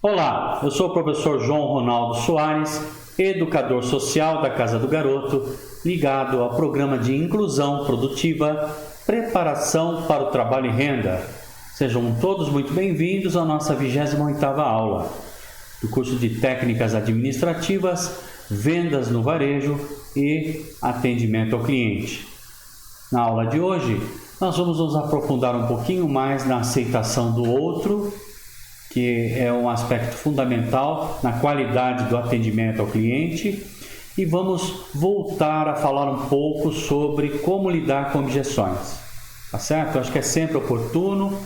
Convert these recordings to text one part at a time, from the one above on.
Olá, eu sou o professor João Ronaldo Soares, educador social da Casa do Garoto, ligado ao programa de inclusão produtiva, preparação para o trabalho e renda. Sejam todos muito bem-vindos à nossa 28ª aula do curso de Técnicas Administrativas, Vendas no Varejo e Atendimento ao Cliente. Na aula de hoje, nós vamos nos aprofundar um pouquinho mais na aceitação do outro, que é um aspecto fundamental na qualidade do atendimento ao cliente, e vamos voltar a falar um pouco sobre como lidar com objeções, tá certo? Eu acho que é sempre oportuno,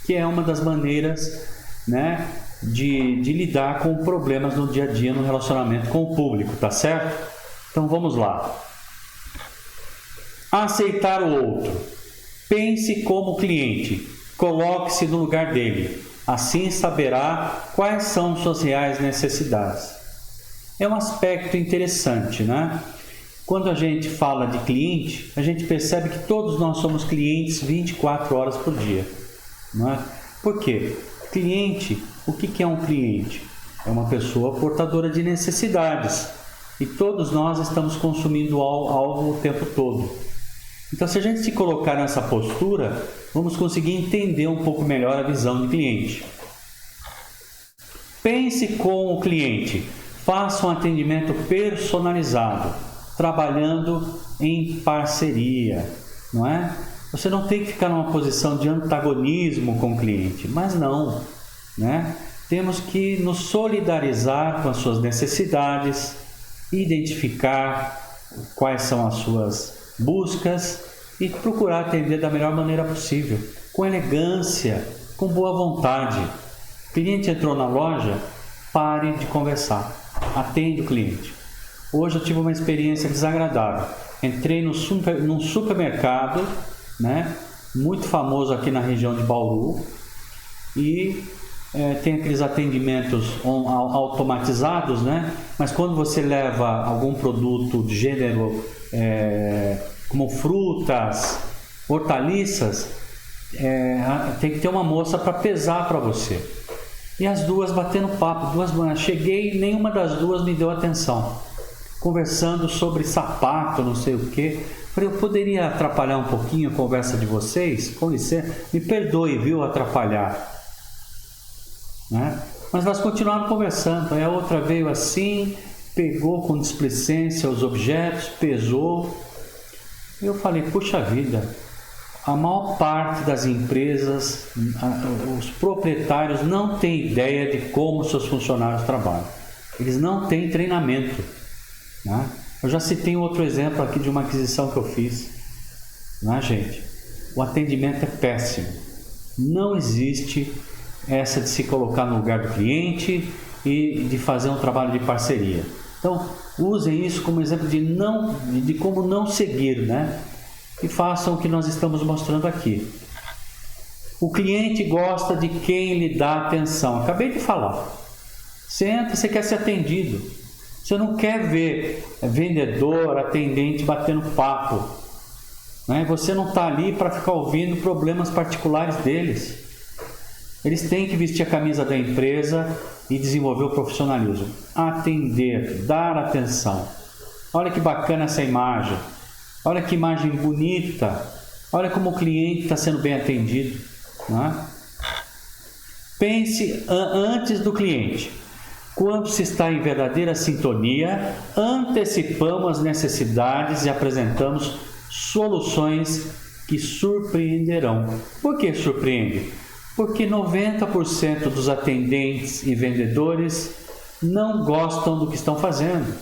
que é uma das maneiras, de lidar com problemas no dia a dia, no relacionamento com o público, tá certo? Então vamos lá. Aceitar o outro. Pense como cliente, coloque-se no lugar dele. Assim saberá quais são suas reais necessidades. É um aspecto interessante, né? Quando a gente fala de cliente, a gente percebe que todos nós somos clientes 24 horas por dia, não é? Por quê? Cliente, o que é um cliente? É uma pessoa portadora de necessidades e todos nós estamos consumindo algo o tempo todo. Então, se a gente se colocar nessa postura, vamos conseguir entender um pouco melhor a visão de cliente. Pense com o cliente, faça um atendimento personalizado, trabalhando em parceria, não é? Você não tem que ficar numa posição de antagonismo com o cliente, mas não, né? Temos que nos solidarizar com as suas necessidades, identificar quais são as suas buscas e procurar atender da melhor maneira possível, com elegância, com boa vontade. O cliente entrou na loja, pare de conversar, atende o cliente. Hoje eu tive uma experiência desagradável. Entrei num supermercado, muito famoso aqui na região de Bauru, e tem aqueles atendimentos automatizados, mas quando você leva algum produto de gênero como frutas, hortaliças, tem que ter uma moça para pesar para você. E as duas batendo papo, cheguei, nenhuma das duas me deu atenção, conversando sobre sapato, não sei o que. Falei, eu poderia atrapalhar um pouquinho a conversa de vocês? Com licença, me perdoe, viu, atrapalhar, Mas nós continuamos conversando. Aí a outra veio assim, pegou com displicência os objetos, pesou. Eu falei, puxa vida, a maior parte das empresas, os proprietários não têm ideia de como seus funcionários trabalham. Eles não têm treinamento, Eu já citei outro exemplo aqui de uma aquisição que eu fiz, gente? O atendimento é péssimo. Não existe essa de se colocar no lugar do cliente e de fazer um trabalho de parceria. Então, usem isso como exemplo de como não seguir, E façam o que nós estamos mostrando aqui. O cliente gosta de quem lhe dá atenção. Acabei de falar. Você entra, você quer ser atendido. Você não quer ver vendedor, atendente batendo papo. Você não está ali para ficar ouvindo problemas particulares deles. Eles têm que vestir a camisa da empresa e desenvolver o profissionalismo. Atender, dar atenção. Olha que bacana essa imagem. Olha que imagem bonita. Olha como o cliente está sendo bem atendido. Pense antes do cliente. Quando se está em verdadeira sintonia, antecipamos as necessidades e apresentamos soluções que surpreenderão. Por que surpreende? Porque 90% dos atendentes e vendedores não gostam do que estão fazendo.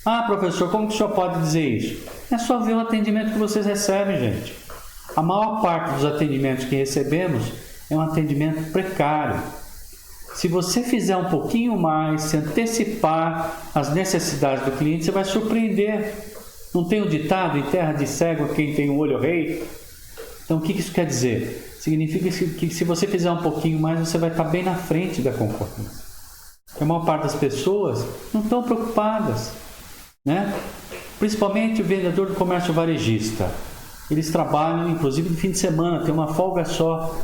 Ah, professor, como que o senhor pode dizer isso? É só ver o atendimento que vocês recebem, gente. A maior parte dos atendimentos que recebemos é um atendimento precário. Se você fizer um pouquinho mais, se antecipar as necessidades do cliente, você vai surpreender. Não tem um ditado, em terra de cego quem tem um olho rei? Então, o que isso quer dizer? Significa que se você fizer um pouquinho mais, você vai estar bem na frente da concorrência. A maior parte das pessoas não estão preocupadas, Principalmente o vendedor do comércio varejista. Eles trabalham, inclusive, no fim de semana, tem uma folga só.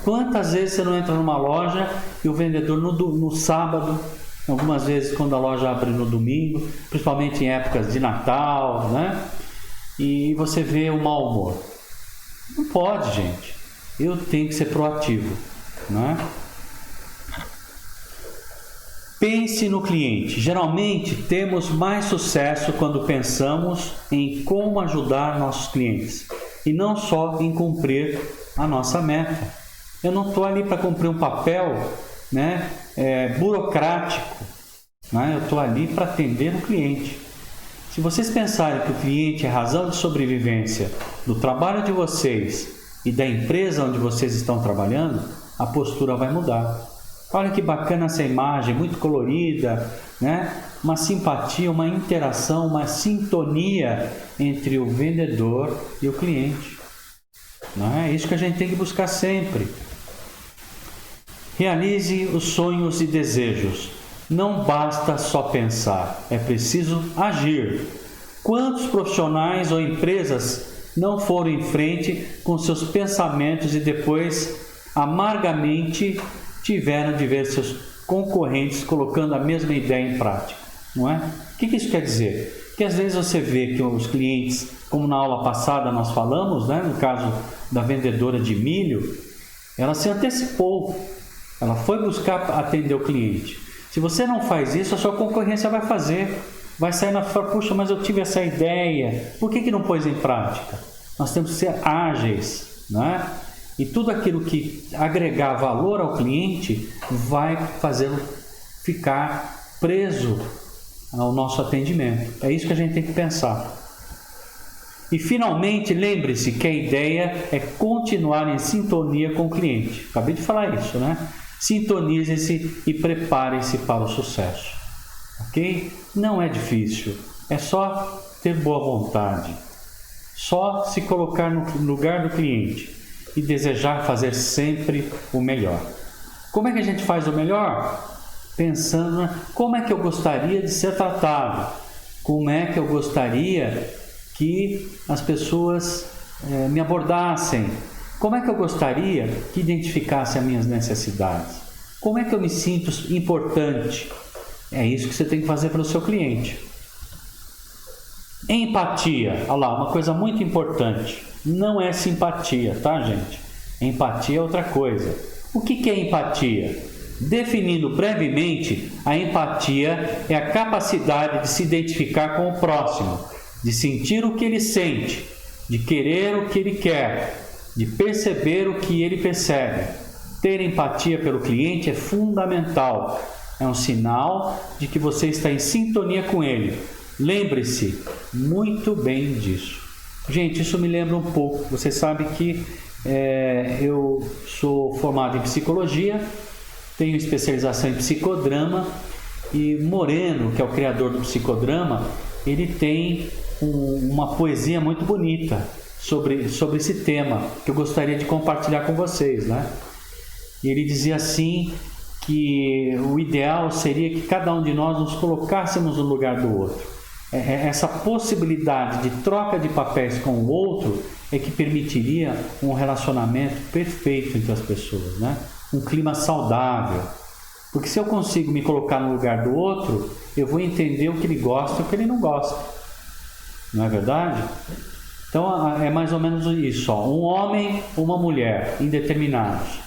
Quantas vezes você não entra numa loja e o vendedor no sábado, algumas vezes quando a loja abre no domingo, principalmente em épocas de Natal, né? E você vê o mau humor. Não pode, gente. Eu tenho que ser proativo, né? Pense no cliente. Geralmente temos mais sucesso quando pensamos em como ajudar nossos clientes e não só em cumprir a nossa meta. Eu não estou ali para cumprir um papel, né, burocrático, né? Eu estou ali para atender o cliente. Se vocês pensarem que o cliente é a razão de sobrevivência do trabalho de vocês e da empresa onde vocês estão trabalhando, a postura vai mudar. Olha que bacana essa imagem, muito colorida, né? Uma simpatia, uma interação, uma sintonia entre o vendedor e o cliente. Não é isso que a gente tem que buscar sempre. Realize os sonhos e desejos. Não basta só pensar, é preciso agir. Quantos profissionais ou empresas não foram em frente com seus pensamentos e depois amargamente tiveram de ver seus concorrentes colocando a mesma ideia em prática, não é? O que isso quer dizer? Que às vezes você vê que os clientes, como na aula passada nós falamos, né, no caso da vendedora de milho, ela se antecipou, ela foi buscar atender o cliente. Se você não faz isso, a sua concorrência vai fazer, vai sair na frente, puxa, mas eu tive essa ideia, por que não pôs em prática? Nós temos que ser ágeis, não é? E tudo aquilo que agregar valor ao cliente vai fazê-lo ficar preso ao nosso atendimento. É isso que a gente tem que pensar. E finalmente, lembre-se que a ideia é continuar em sintonia com o cliente. Acabei de falar isso, né? Sintonizem-se e preparem-se para o sucesso. Ok? Não é difícil. É só ter boa vontade. Só se colocar no lugar do cliente e desejar fazer sempre o melhor. Como é que a gente faz o melhor? Pensando, como é que eu gostaria de ser tratado? Como é que eu gostaria que as pessoas me abordassem? Como é que eu gostaria que identificassem as minhas necessidades? Como é que eu me sinto importante? É isso que você tem que fazer para o seu cliente. Empatia, olha lá, uma coisa muito importante. Não é simpatia, tá, gente? Empatia é outra coisa. O que é empatia? Definindo brevemente, a empatia é a capacidade de se identificar com o próximo, de sentir o que ele sente, de querer o que ele quer, de perceber o que ele percebe. Ter empatia pelo cliente é fundamental. É um sinal de que você está em sintonia com ele. Lembre-se muito bem disso. Gente, isso me lembra um pouco. Você sabe que eu sou formado em psicologia, tenho especialização em psicodrama e Moreno, que é o criador do psicodrama, ele tem uma poesia muito bonita sobre esse tema que eu gostaria de compartilhar com vocês, né? E ele dizia assim que o ideal seria que cada um de nós nos colocássemos no lugar do outro. Essa possibilidade de troca de papéis com o outro é que permitiria um relacionamento perfeito entre as pessoas, né? Um clima saudável. Porque se eu consigo me colocar no lugar do outro, eu vou entender o que ele gosta e o que ele não gosta. Não é verdade? Então é mais ou menos isso. Ó. Um homem, uma mulher, indeterminados.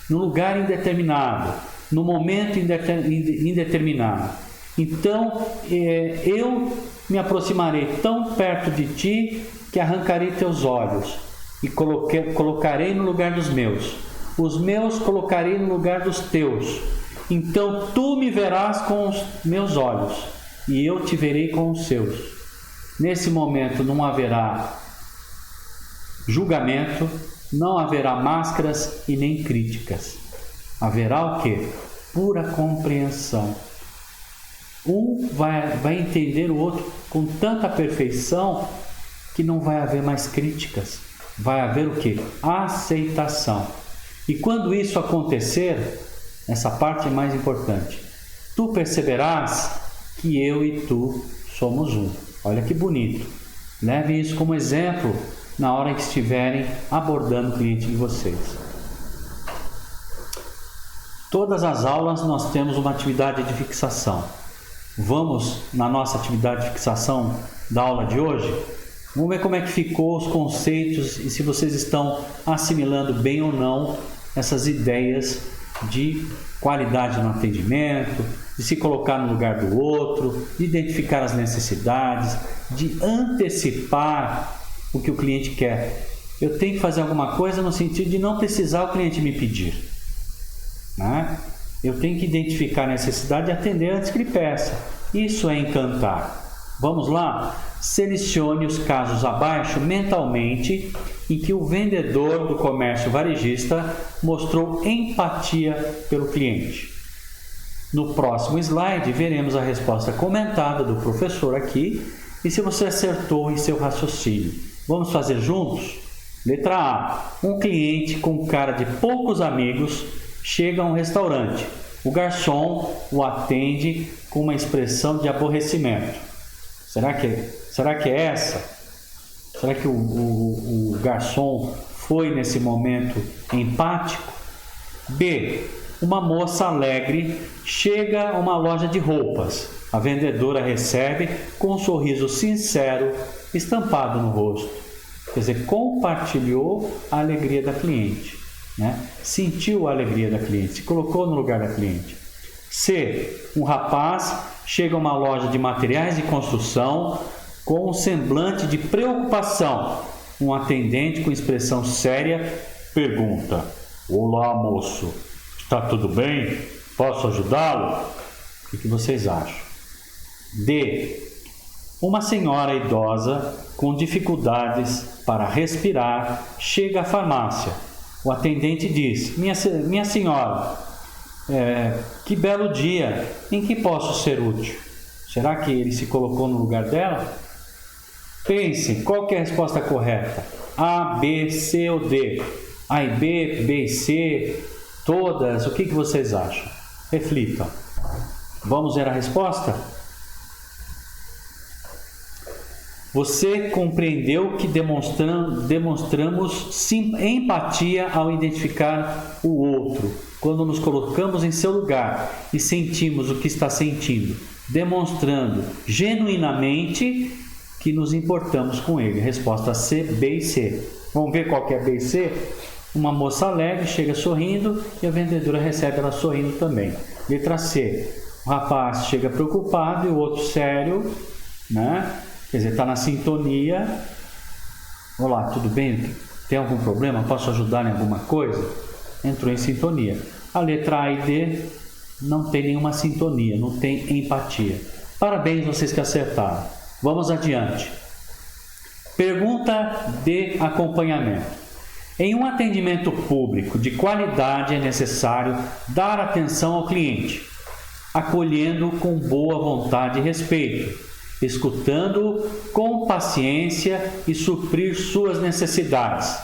No lugar indeterminado. No momento indeterminado. Então eu me aproximarei tão perto de ti que arrancarei teus olhos e colocarei no lugar dos meus. Os meus colocarei no lugar dos teus. Então tu me verás com os meus olhos e eu te verei com os seus. Nesse momento não haverá julgamento, não haverá máscaras e nem críticas. Haverá o quê? Pura compreensão. Um vai entender o outro com tanta perfeição que não vai haver mais críticas. Vai haver o quê? Aceitação. E quando isso acontecer, essa parte é mais importante. Tu perceberás que eu e tu somos um. Olha que bonito. Levem isso como exemplo na hora que estiverem abordando o cliente de vocês. Todas as aulas nós temos uma atividade de fixação. Vamos na nossa atividade de fixação da aula de hoje? Vamos ver como é que ficou os conceitos e se vocês estão assimilando bem ou não essas ideias de qualidade no atendimento, de se colocar no lugar do outro, de identificar as necessidades, de antecipar o que o cliente quer. Eu tenho que fazer alguma coisa no sentido de não precisar o cliente me pedir, né? Eu tenho que identificar a necessidade e atender antes que ele peça. Isso é encantar. Vamos lá? Selecione os casos abaixo mentalmente em que o vendedor do comércio varejista mostrou empatia pelo cliente. No próximo slide veremos a resposta comentada do professor aqui e se você acertou em seu raciocínio. Vamos fazer juntos? Letra A. Um cliente com cara de poucos amigos chega a um restaurante. O garçom o atende com uma expressão de aborrecimento. Será que é essa? Será que o garçom foi nesse momento empático? B. Uma moça alegre chega a uma loja de roupas. A vendedora recebe com um sorriso sincero estampado no rosto. Quer dizer, compartilhou a alegria da cliente, né? Sentiu a alegria da cliente, se colocou no lugar da cliente. C. Um rapaz chega a uma loja de materiais de construção com um semblante de preocupação. Um atendente com expressão séria pergunta: olá, moço, está tudo bem? Posso ajudá-lo? O que vocês acham? D. Uma senhora idosa com dificuldades para respirar chega à farmácia. O atendente diz: minha senhora, que belo dia, em que posso ser útil? Será que ele se colocou no lugar dela? Pense, qual que é a resposta correta? A, B, C ou D? A e B, B e C, todas, o que vocês acham? Reflitam. Vamos ver a resposta? Você compreendeu que demonstramos empatia ao identificar o outro, quando nos colocamos em seu lugar e sentimos o que está sentindo, demonstrando genuinamente que nos importamos com ele. Resposta C, B e C. Vamos ver qual que é B e C? Uma moça alegre chega sorrindo e a vendedora recebe ela sorrindo também. Letra C. O rapaz chega preocupado e o outro sério, né? Quer dizer, está na sintonia. Olá, tudo bem? Tem algum problema? Posso ajudar em alguma coisa? Entrou em sintonia. A letra A e D não tem nenhuma sintonia, não tem empatia. Parabéns, vocês que acertaram. Vamos adiante. Pergunta de acompanhamento. Em um atendimento público de qualidade é necessário dar atenção ao cliente, acolhendo com boa vontade e respeito, escutando com paciência e suprir suas necessidades.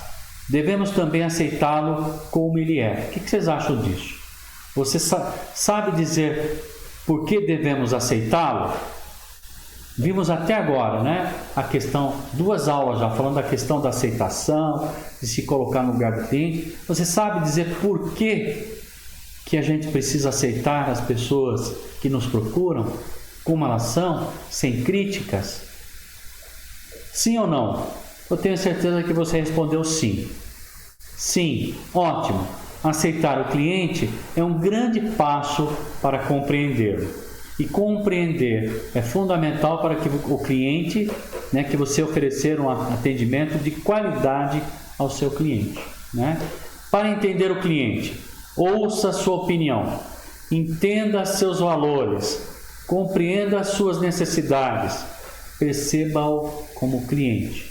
Devemos também aceitá-lo como ele é. O que vocês acham disso? Você sabe dizer por que devemos aceitá-lo? Vimos até agora, né? A questão, 2 aulas já falando da questão da aceitação, de se colocar no lugar do cliente. Você sabe dizer por que a gente precisa aceitar as pessoas que nos procuram? Como elas são, sem críticas? Sim ou não? Eu tenho certeza que você respondeu sim. Sim, ótimo. Aceitar o cliente é um grande passo para compreendê-lo. E compreender é fundamental para que o cliente, né, que você oferecer um atendimento de qualidade ao seu cliente, né? Para entender o cliente, ouça sua opinião, entenda seus valores, compreenda as suas necessidades, perceba-o como cliente.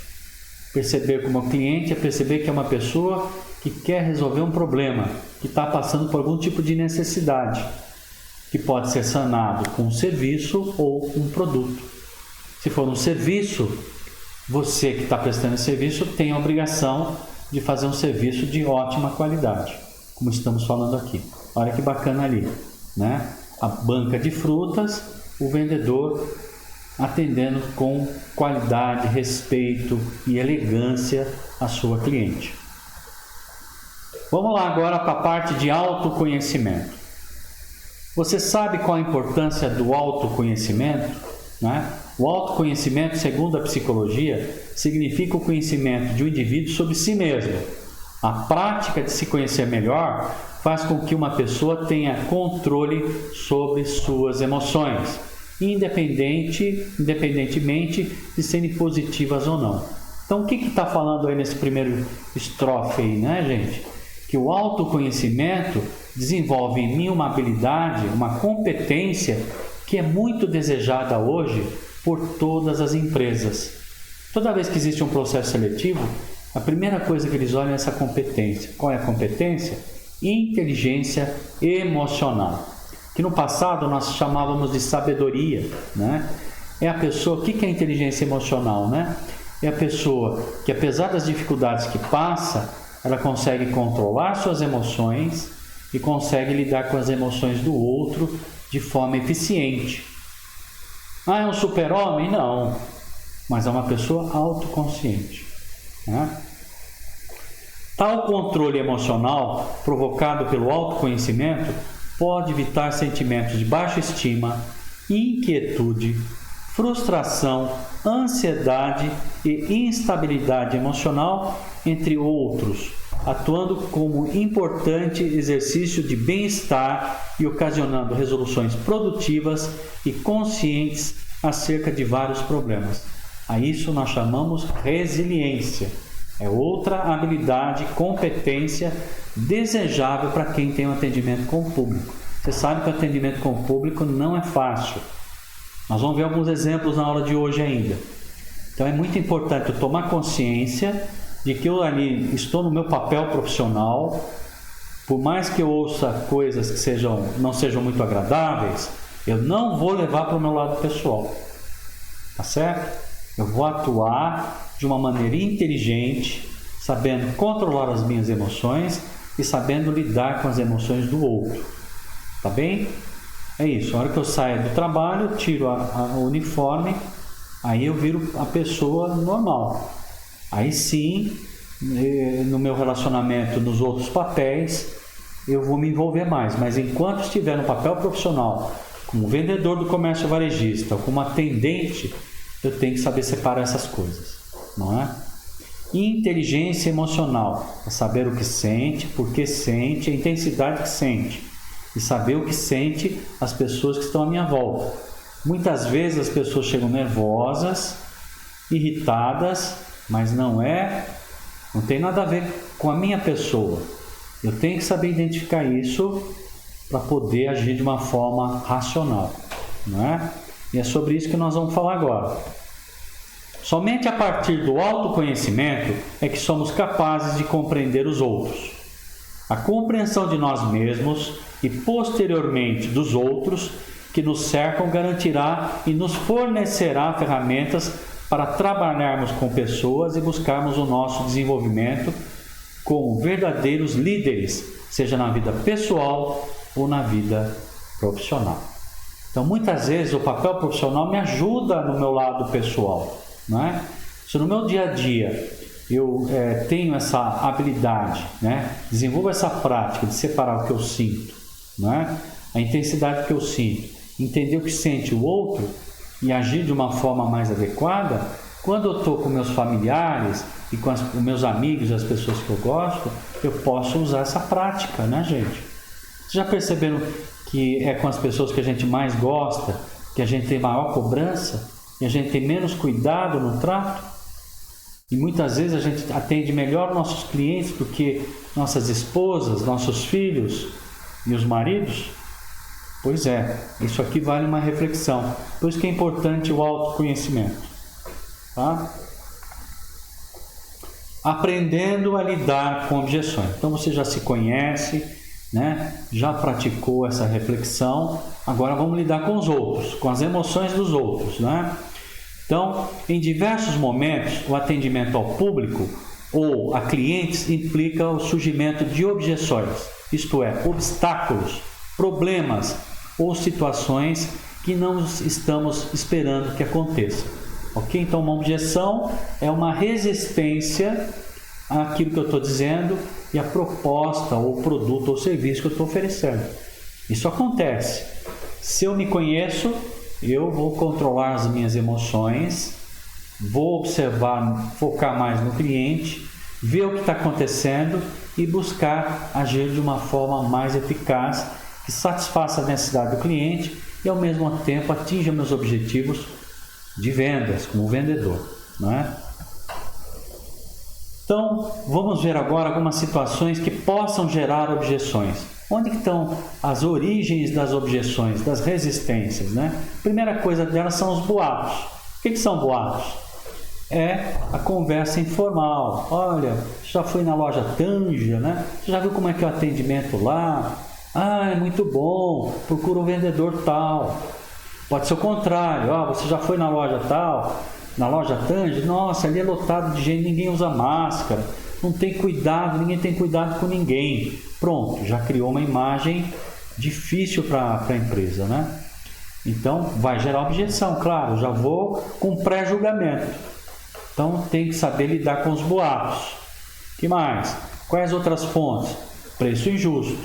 Perceber como cliente é perceber que é uma pessoa que quer resolver um problema, que está passando por algum tipo de necessidade, que pode ser sanado com um serviço ou um produto. Se for um serviço, você que está prestando esse serviço tem a obrigação de fazer um serviço de ótima qualidade, como estamos falando aqui. Olha que bacana ali, né? A banca de frutas, o vendedor atendendo com qualidade, respeito e elegância a sua cliente. Vamos lá agora para a parte de autoconhecimento. Você sabe qual a importância do autoconhecimento, né? O autoconhecimento, segundo a psicologia, significa o conhecimento de um indivíduo sobre si mesmo. A prática de se conhecer melhor faz com que uma pessoa tenha controle sobre suas emoções, independentemente de serem positivas ou não. Então, o que está falando aí nesse primeiro estrofe aí, né, gente? Que o autoconhecimento desenvolve em mim uma habilidade, uma competência que é muito desejada hoje por todas as empresas. Toda vez que existe um processo seletivo, a primeira coisa que eles olham é essa competência. Qual é a competência? Inteligência emocional, que no passado nós chamávamos de sabedoria, né? É a pessoa, o que é inteligência emocional, né? É a pessoa que, apesar das dificuldades que passa, ela consegue controlar suas emoções e consegue lidar com as emoções do outro de forma eficiente. Ah, é um super-homem? Não, mas é uma pessoa autoconsciente, né? Tal controle emocional provocado pelo autoconhecimento pode evitar sentimentos de baixa estima, inquietude, frustração, ansiedade e instabilidade emocional, entre outros, atuando como importante exercício de bem-estar e ocasionando resoluções produtivas e conscientes acerca de vários problemas. A isso nós chamamos resiliência. É outra habilidade, competência desejável para quem tem um atendimento com o público. Você sabe que o atendimento com o público não é fácil. Nós vamos ver alguns exemplos na aula de hoje ainda. Então é muito importante eu tomar consciência de que eu ali estou no meu papel profissional. Por mais que eu ouça coisas que não sejam muito agradáveis, eu não vou levar para o meu lado pessoal. Tá certo? Eu vou atuar de uma maneira inteligente, sabendo controlar as minhas emoções e sabendo lidar com as emoções do outro. Tá bem? É isso. A hora que eu saio do trabalho, tiro o uniforme, aí eu viro a pessoa normal. Aí sim, no meu relacionamento, nos outros papéis, eu vou me envolver mais. Mas enquanto estiver no papel profissional, como vendedor do comércio varejista, ou como atendente, eu tenho que saber separar essas coisas, não é? Inteligência emocional é saber o que sente, por que sente, a intensidade que sente e saber o que sente as pessoas que estão à minha volta. Muitas vezes as pessoas chegam nervosas, irritadas, mas não tem nada a ver com a minha pessoa. Eu tenho que saber identificar isso para poder agir de uma forma racional, não é? E é sobre isso que nós vamos falar agora. Somente a partir do autoconhecimento é que somos capazes de compreender os outros. A compreensão de nós mesmos e posteriormente dos outros que nos cercam garantirá e nos fornecerá ferramentas para trabalharmos com pessoas e buscarmos o nosso desenvolvimento como verdadeiros líderes, seja na vida pessoal ou na vida profissional. Então, muitas vezes o papel profissional me ajuda no meu lado pessoal, não é? Se no meu dia a dia eu tenho essa habilidade, né? Desenvolvo essa prática de separar o que eu sinto, não é? A intensidade que eu sinto, entender o que sente o outro e agir de uma forma mais adequada, quando eu estou com meus familiares e com os meus amigos e as pessoas que eu gosto, eu posso usar essa prática, né, gente? Vocês já perceberam que é com as pessoas que a gente mais gosta, que a gente tem maior cobrança e a gente tem menos cuidado no trato? E muitas vezes a gente atende melhor nossos clientes do que nossas esposas, nossos filhos e os maridos? Pois é, isso aqui vale uma reflexão. Por isso que é importante o autoconhecimento. Tá? Aprendendo a lidar com objeções. Então você já se conhece, né? Já praticou essa reflexão, agora vamos lidar com os outros, com as emoções dos outros, né? Então, em diversos momentos, o atendimento ao público ou a clientes implica o surgimento de objeções, isto é, obstáculos, problemas ou situações que não estamos esperando que aconteça. Ok? Então, uma objeção é uma resistência àquilo que eu estou dizendo e à proposta ou produto ou serviço que eu estou oferecendo. Isso acontece. Se eu me conheço, eu vou controlar as minhas emoções, vou observar, focar mais no cliente, ver o que está acontecendo e buscar agir de uma forma mais eficaz, que satisfaça a necessidade do cliente e ao mesmo tempo atinja meus objetivos de vendas como vendedor, não é? Então, vamos ver agora algumas situações que possam gerar objeções. Onde estão as origens das objeções, das resistências, né? Primeira coisa delas são os boatos. O que são boatos? É a conversa informal. Olha, já fui na loja Tanja, né? Você já viu como é que é o atendimento lá? Ah, é muito bom, procura o vendedor tal. Pode ser o contrário, você já foi na loja tal, na loja Tanja? Nossa, ali é lotado de gente, ninguém usa máscara, não tem cuidado, ninguém tem cuidado com ninguém. Pronto, já criou uma imagem difícil para a empresa, né? Então, vai gerar objeção, claro, já vou com pré-julgamento. Então, tem que saber lidar com os boatos. O que mais? Quais outras fontes? Preço injusto.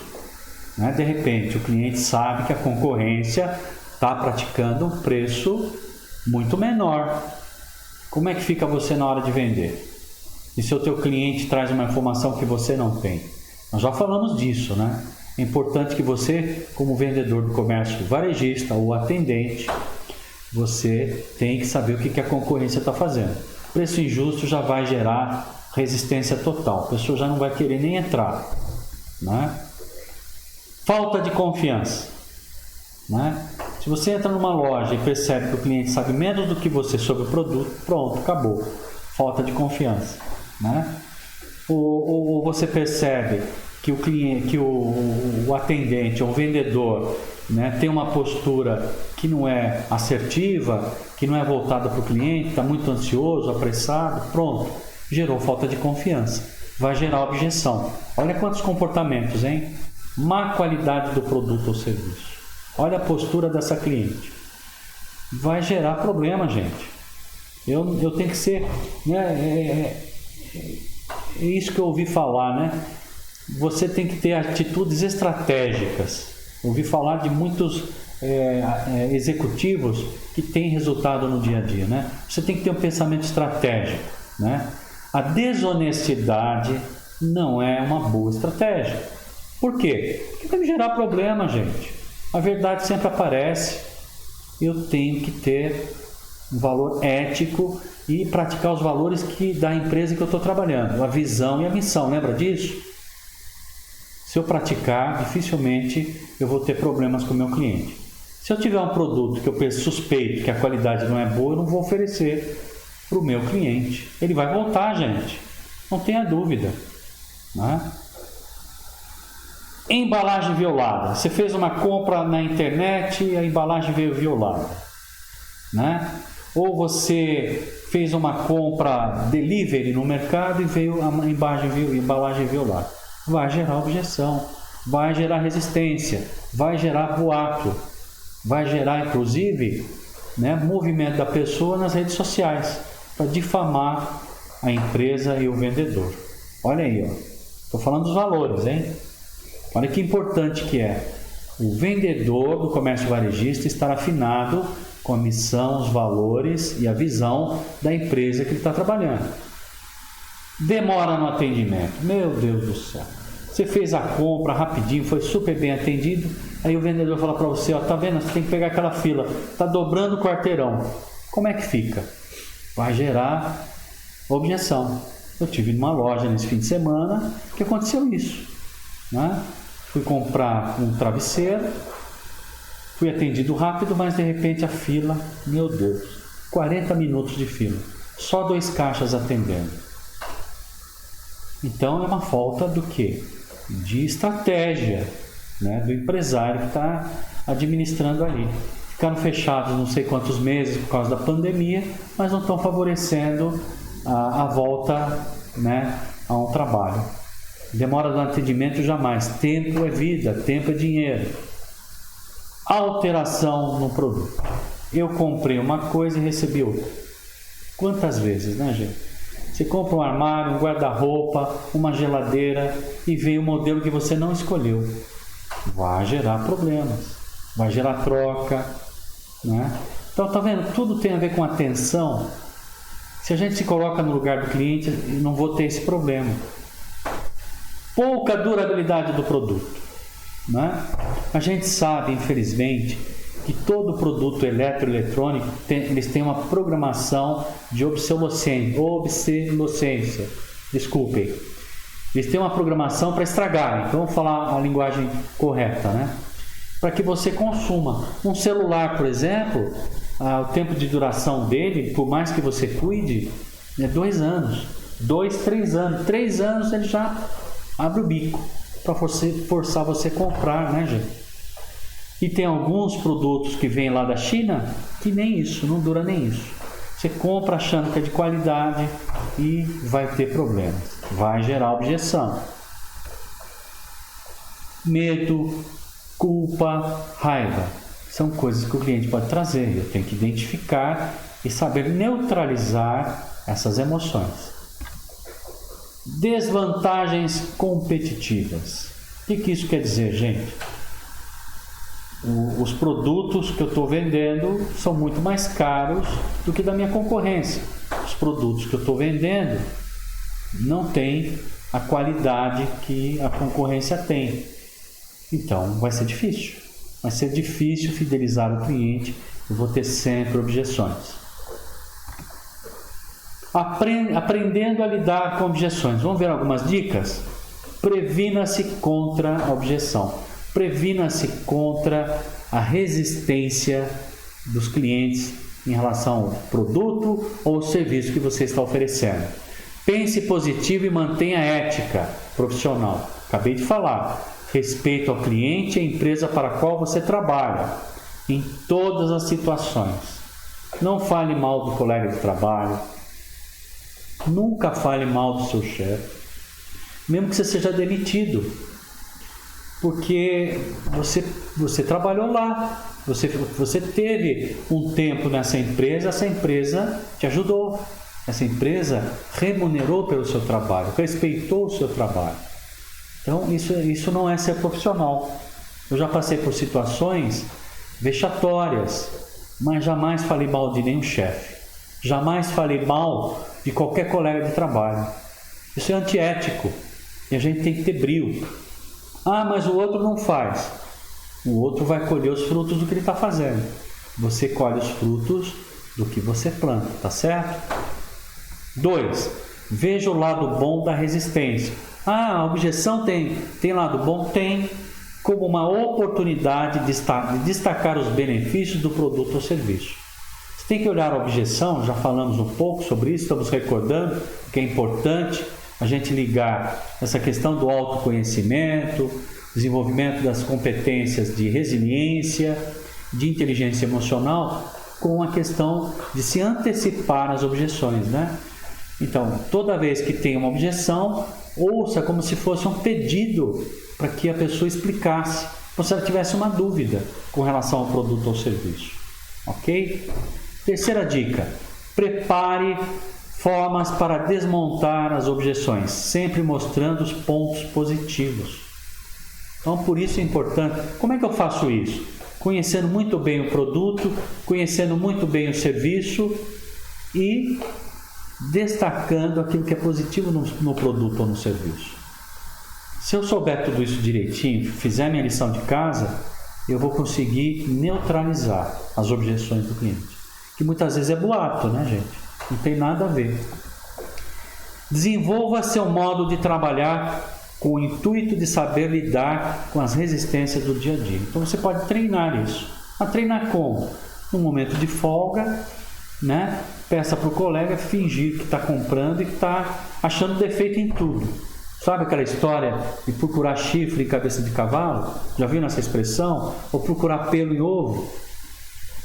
Né? De repente, o cliente sabe que a concorrência está praticando um preço muito menor. Como é que fica você na hora de vender? E se o teu cliente traz uma informação que você não tem? Nós já falamos disso, né? É importante que você, como vendedor do comércio varejista ou atendente, você tem que saber o que a concorrência está fazendo. Preço injusto já vai gerar resistência total. A pessoa já não vai querer nem entrar, né? Falta de confiança, né? Se você entra numa loja e percebe que o cliente sabe menos do que você sobre o produto, pronto, acabou. Falta de confiança, né? Ou você percebe que o cliente, que o atendente ou o vendedor, né, tem uma postura que não é assertiva, que não é voltada para o cliente, está muito ansioso, apressado, pronto, gerou falta de confiança, vai gerar objeção. Olha quantos comportamentos, hein? Má qualidade do produto ou serviço. Olha a postura dessa cliente. Vai gerar problema, gente. Eu tenho que ser, né, é isso que eu ouvi falar, né? Você tem que ter atitudes estratégicas. Ouvi falar de muitos executivos que têm resultado no dia a dia, né? Você tem que ter um pensamento estratégico, né? A desonestidade não é uma boa estratégia. Por quê? Porque vai me gerar problema, gente. A verdade sempre aparece. Eu tenho que ter um valor ético e praticar os valores da empresa que eu estou trabalhando, a visão e a missão, lembra disso? Se eu praticar, dificilmente eu vou ter problemas com o meu cliente. Se eu tiver um produto que eu suspeito que a qualidade não é boa, eu não vou oferecer para o meu cliente. Ele vai voltar, gente, não tenha dúvida, né? Embalagem violada. Você fez uma compra na internet e a embalagem veio violada, né? Ou você fez uma compra delivery no mercado e veio a embalagem violada. Vai gerar objeção, vai gerar resistência, vai gerar boato, vai gerar inclusive, né, movimento da pessoa nas redes sociais para difamar a empresa e o vendedor. Olha aí, estou falando dos valores, hein? Olha que importante que é o vendedor do comércio varejista estar afinado com a missão, os valores e a visão da empresa que ele está trabalhando. Demora no atendimento. Meu Deus do céu. Você fez a compra rapidinho, foi super bem atendido. Aí o vendedor fala para você, tá vendo? Você tem que pegar aquela fila. Tá dobrando o quarteirão. Como é que fica? Vai gerar objeção. Eu tive numa loja nesse fim de semana que aconteceu isso, né? Fui comprar um travesseiro. Fui atendido rápido, mas de repente a fila, meu Deus, 40 minutos de fila. Só 2 caixas atendendo. Então é uma falta do quê? De estratégia, né, do empresário que está administrando ali. Ficaram fechados não sei quantos meses por causa da pandemia, mas não estão favorecendo a volta, né, a um trabalho. Demora no atendimento jamais. Tempo é vida, tempo é dinheiro. Alteração no produto. Eu comprei uma coisa e recebi outra. Quantas vezes, né, gente? Você compra um armário, um guarda-roupa, uma geladeira e vem um modelo que você não escolheu. vai gerar problemas, vai gerar troca, né? Então, tá vendo? Tudo tem a ver com atenção. Se a gente se coloca no lugar do cliente, não vou ter esse problema. Pouca durabilidade do produto, né? A gente sabe, infelizmente, que todo produto eletroeletrônico eles têm uma programação de obsolescência. Desculpem. Eles têm uma programação para estragarem. Então, vamos falar a linguagem correta, né? Para que você consuma. Um celular, por exemplo, o tempo de duração dele, por mais que você cuide, é 2 anos. 2, 3 anos. 3 anos ele já abre o bico para forçar você a comprar, né, gente? E tem alguns produtos que vêm lá da China que nem isso, não dura nem isso. Você compra achando que é de qualidade e vai ter problemas. Vai gerar objeção. Medo, culpa, raiva. São coisas que o cliente pode trazer. Eu tenho que identificar e saber neutralizar essas emoções. Desvantagens competitivas. O que isso quer dizer, gente? Os produtos que eu estou vendendo são muito mais caros do que da minha concorrência. Os produtos que eu estou vendendo não têm a qualidade que a concorrência tem. Então vai ser difícil. Vai ser difícil fidelizar o cliente. Eu vou ter sempre objeções. Aprendendo a lidar com objeções. Vamos ver algumas dicas? Previna-se contra a objeção. Previna-se contra a resistência dos clientes em relação ao produto ou serviço que você está oferecendo. Pense positivo e mantenha a ética profissional. Acabei de falar. Respeito ao cliente e à empresa para a qual você trabalha, em todas as situações. Não fale mal do colega de trabalho. Nunca fale mal do seu chefe. Mesmo que você seja demitido. Porque você trabalhou lá, você teve um tempo nessa empresa, essa empresa te ajudou, essa empresa remunerou pelo seu trabalho, respeitou o seu trabalho. Então isso não é ser profissional. Eu já passei por situações vexatórias, mas jamais falei mal de nenhum chefe, jamais falei mal de qualquer colega de trabalho. Isso é antiético e a gente tem que ter brio. Ah, mas o outro não faz. O outro vai colher os frutos do que ele está fazendo. Você colhe os frutos do que você planta, tá certo? 2. Veja o lado bom da resistência. Ah, a objeção tem lado bom? Tem. Como uma oportunidade de destacar os benefícios do produto ou serviço. Você tem que olhar a objeção, já falamos um pouco sobre isso, estamos recordando que é importante a gente ligar essa questão do autoconhecimento, desenvolvimento das competências de resiliência, de inteligência emocional, com a questão de se antecipar às objeções, né? Então, toda vez que tem uma objeção, ouça como se fosse um pedido para que a pessoa explicasse, ou se ela tivesse uma dúvida com relação ao produto ou serviço. Ok? Terceira dica, prepare formas para desmontar as objeções, sempre mostrando os pontos positivos. Então, por isso é importante. Como é que eu faço isso? Conhecendo muito bem o produto, conhecendo muito bem o serviço e destacando aquilo que é positivo no produto ou no serviço. Se eu souber tudo isso direitinho, fizer minha lição de casa, eu vou conseguir neutralizar as objeções do cliente. Que muitas vezes é boato, né, gente? Não tem nada a ver. Desenvolva seu modo de trabalhar com o intuito de saber lidar com as resistências do dia a dia. Então você pode treinar isso. A treinar como? No momento de folga, né? Peça para o colega fingir que está comprando e que está achando defeito em tudo. Sabe aquela história de procurar chifre em cabeça de cavalo? Já viu essa expressão? Ou procurar pelo em ovo?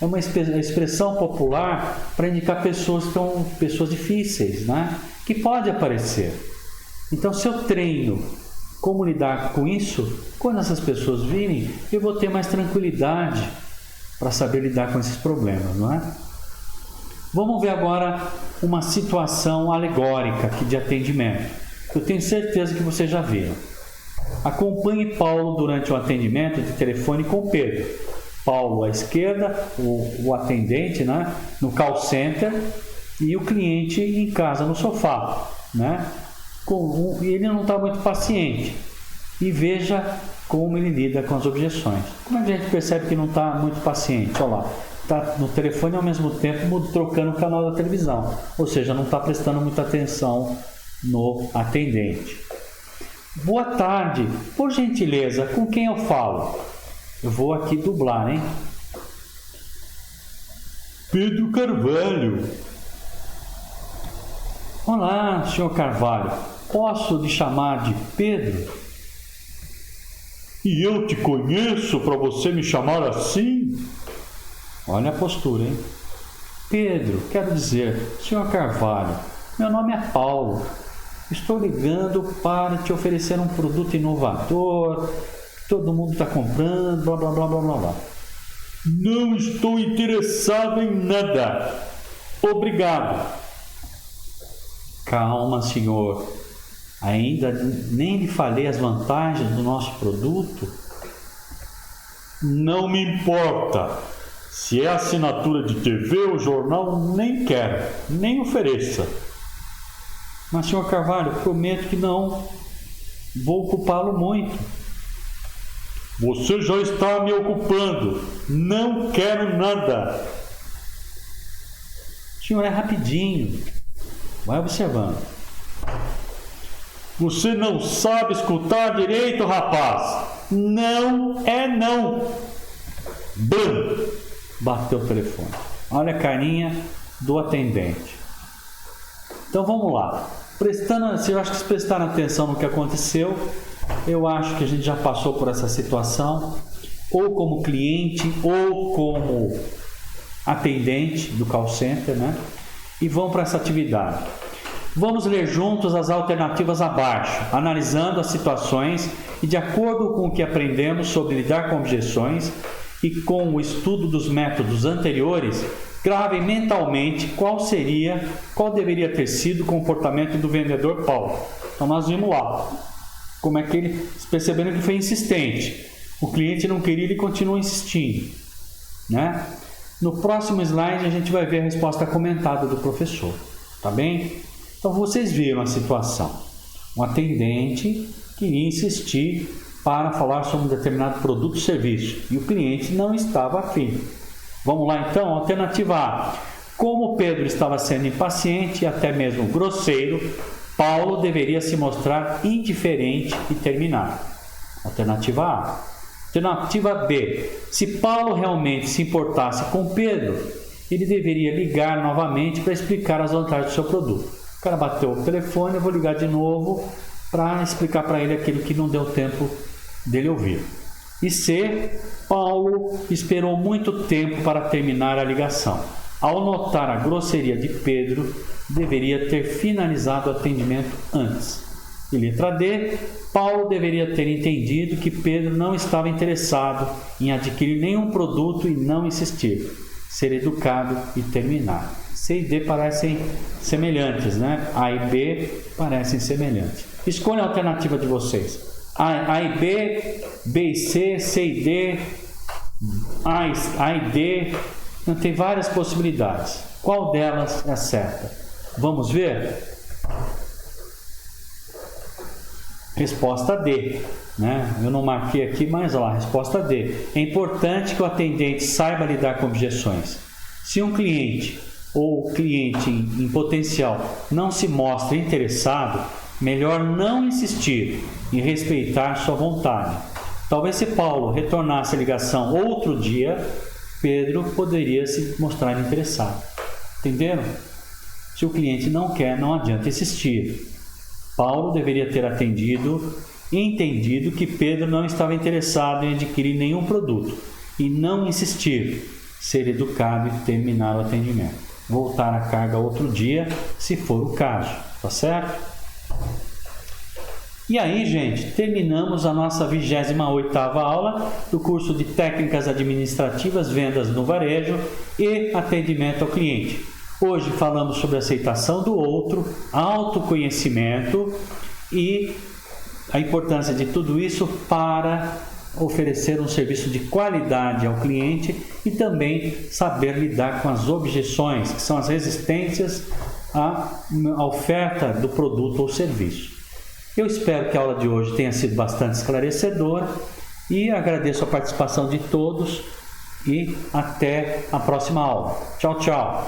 É uma expressão popular para indicar pessoas que são pessoas difíceis, né? Que pode aparecer. Então, se eu treino como lidar com isso, quando essas pessoas virem, eu vou ter mais tranquilidade para saber lidar com esses problemas, não é? Vamos ver agora uma situação alegórica aqui de atendimento. Eu tenho certeza que vocês já viram. Acompanhe Paulo durante o atendimento de telefone com Pedro. Paulo à esquerda, o atendente, né, no call center, e o cliente em casa no sofá, né? Ele não está muito paciente. E veja como ele lida com as objeções. Como é que a gente percebe que não está muito paciente? Olha lá, está no telefone ao mesmo tempo trocando o canal da televisão, ou seja, não está prestando muita atenção no atendente. Boa tarde, por gentileza, com quem eu falo? Eu vou aqui dublar, hein? Pedro Carvalho. Olá, senhor Carvalho, posso lhe chamar de Pedro? E eu te conheço para você me chamar assim? Olha a postura, hein? Pedro, quero dizer, senhor Carvalho, meu nome é Paulo. Estou ligando para te oferecer um produto inovador, que todo mundo está comprando, blá, blá, blá, blá, blá, blá. Não estou interessado em nada. Obrigado. Calma, senhor. Ainda nem lhe falei as vantagens do nosso produto. Não me importa. Se é assinatura de TV ou jornal, nem quero, nem ofereça. Mas, senhor Carvalho, prometo que não vou ocupá-lo muito. Você já está me ocupando. Não quero nada. Senhor, é rapidinho. Vai observando. Você não sabe escutar direito, rapaz. Não é não. Bum! Bateu o telefone. Olha a carinha do atendente. Então vamos lá. Eu acho que se prestaram atenção no que aconteceu, eu acho que a gente já passou por essa situação, ou como cliente, ou como atendente do call center, né? E vamos para essa atividade. Vamos ler juntos as alternativas abaixo, analisando as situações e de acordo com o que aprendemos sobre lidar com objeções e com o estudo dos métodos anteriores, gravem mentalmente qual deveria ter sido o comportamento do vendedor Paulo. Então nós vimos lá como é que ele, percebendo que foi insistente, o cliente não queria, ele continua insistindo, né? No próximo slide a gente vai ver a resposta comentada do professor, tá bem? Então vocês viram a situação. Um atendente queria insistir para falar sobre um determinado produto ou serviço e o cliente não estava afim. Vamos lá então, alternativa A. Como Pedro estava sendo impaciente e até mesmo grosseiro, Paulo deveria se mostrar indiferente e terminar. Alternativa A. Alternativa B. Se Paulo realmente se importasse com Pedro, ele deveria ligar novamente para explicar as vantagens do seu produto. O cara bateu o telefone, eu vou ligar de novo para explicar para ele aquilo que não deu tempo dele ouvir. E C. Paulo esperou muito tempo para terminar a ligação. Ao notar a grosseria de Pedro, deveria ter finalizado o atendimento antes. E letra D. Paulo deveria ter entendido que Pedro não estava interessado em adquirir nenhum produto e não insistir. Ser educado e terminar. C e D parecem semelhantes, né? A e B parecem semelhantes. Escolha a alternativa de vocês. A e B, B e C, C e D, A e D. Então, tem várias possibilidades. Qual delas é certa? Vamos ver? Resposta D, né? Eu não marquei aqui, mas olha lá, resposta D. É importante que o atendente saiba lidar com objeções. Se um cliente ou cliente em potencial não se mostra interessado, melhor não insistir e respeitar sua vontade. Talvez se Paulo retornasse a ligação outro dia, Pedro poderia se mostrar interessado. Entenderam? Se o cliente não quer, não adianta insistir. Paulo deveria ter entendido que Pedro não estava interessado em adquirir nenhum produto e não insistir, ser educado e terminar o atendimento. Voltar à carga outro dia, se for o caso, tá certo? E aí, gente, terminamos a nossa 28ª aula do curso de Técnicas Administrativas, Vendas no Varejo e Atendimento ao Cliente. Hoje falamos sobre aceitação do outro, autoconhecimento e a importância de tudo isso para oferecer um serviço de qualidade ao cliente e também saber lidar com as objeções, que são as resistências à oferta do produto ou serviço. Eu espero que a aula de hoje tenha sido bastante esclarecedora e agradeço a participação de todos e até a próxima aula. Tchau, tchau!